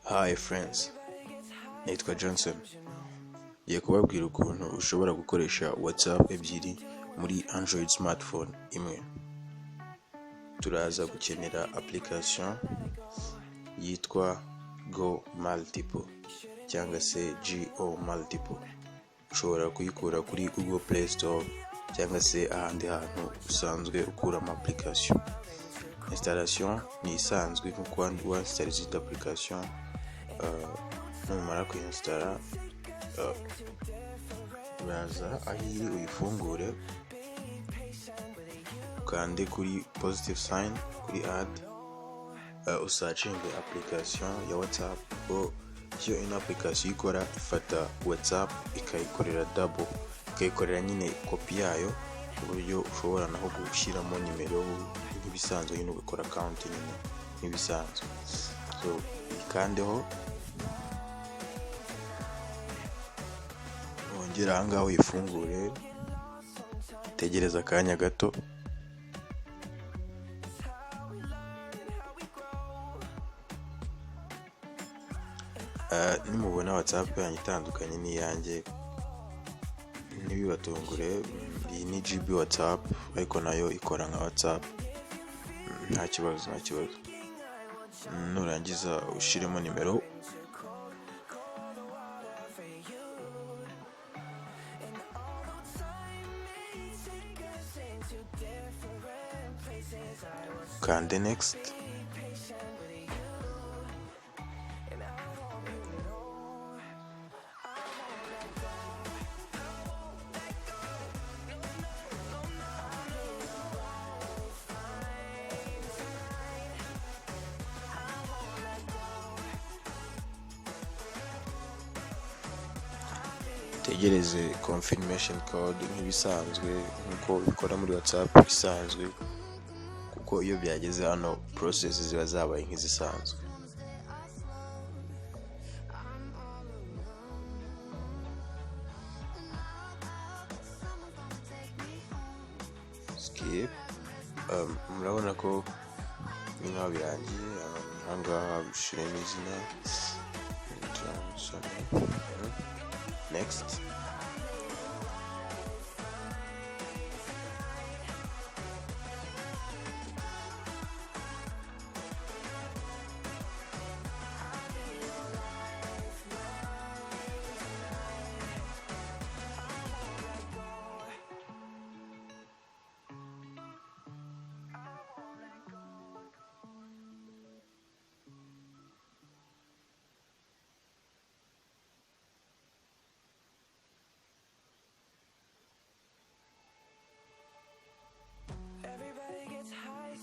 Hi friends, nitwa Johnson. Ngiye kubabwira ukuntu ushobora gukoresha WhatsApp ebyiri muri Android smartphone imwe. Turaza gukenera application yitwa Go Multiple cyangwa se Go Multiple. Ushobora kuyikura kuri Google Play Store cyangwa se ahandi hantu usanzwe ukura ama application. Installation ni isanzwe nkuko wainstalla izindi application. Numara kuyinstalla uraza aho iri uyifungure, ukande kuri positive sign kuri add, usacinge application ya WhatsApp. Iyo ino application ikora ifata WhatsApp ikayikorera double, ikayikorera nyine kopi yayo ku buryo ushobora naho gushyiramo nimero nk'ibisanzwe, nyine ugakora account nyine nk'ibisanzwe. So ikandeho, wongera aha ngaho uyifungure, tegereza akanya gato. Nimubona WhatsApp yanyu itandukanye n'iyanjye ntibibatungure, iyi ni GB WhatsApp ariko nayo ikora nka WhatsApp, nta kibazo. Nurangiza ushiremo nimero, kande next, tegereze confirmation code nk'ibisanzwe nkuko bikora muri WhatsApp bisanzwe, kuko iyo byageze hano process ziba zabaye nk'izisanzwe. Skip. Murabona ko nkaho birangiye. Ahangaha ushiremo izina, next.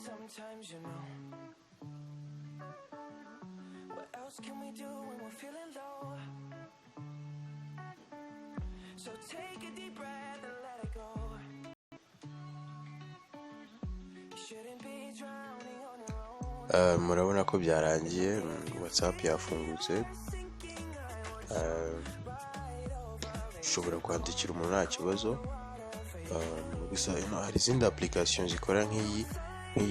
Sometimes, you know, what else can we do when we're feeling low? So take a deep breath and let it go. You shouldn't be drowning on your own. Murabona ko byarangiye, WhatsApp yafungutse. Ushobora kwandikira umuntu nta kibazo. Gusa hari izindi application zikora nk'iyi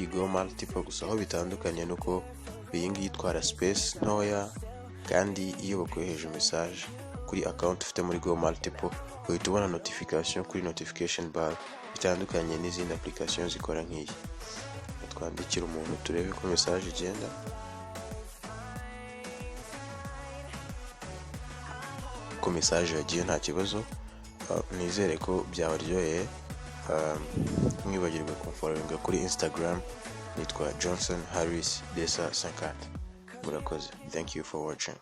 Go Multiple, gusa aho bitandukanye nuko iyi ngiyi itwara space ntoya, kandi iyo bakohereje message kuri account ufite muri Go Multiple uhita ubona notification kuri notification bar, bitandukanye n'izindi application zikora nk'iyi. Twandikira umuntu turebe ko message igenda. Ko message yagiye nta kibazo. Nizere ko byabaryoheye. Mwibagirwe kumfollowinga kuri Instagram, nitwa Johnson Harris Desa 50. Murakoze. Thank you for watching.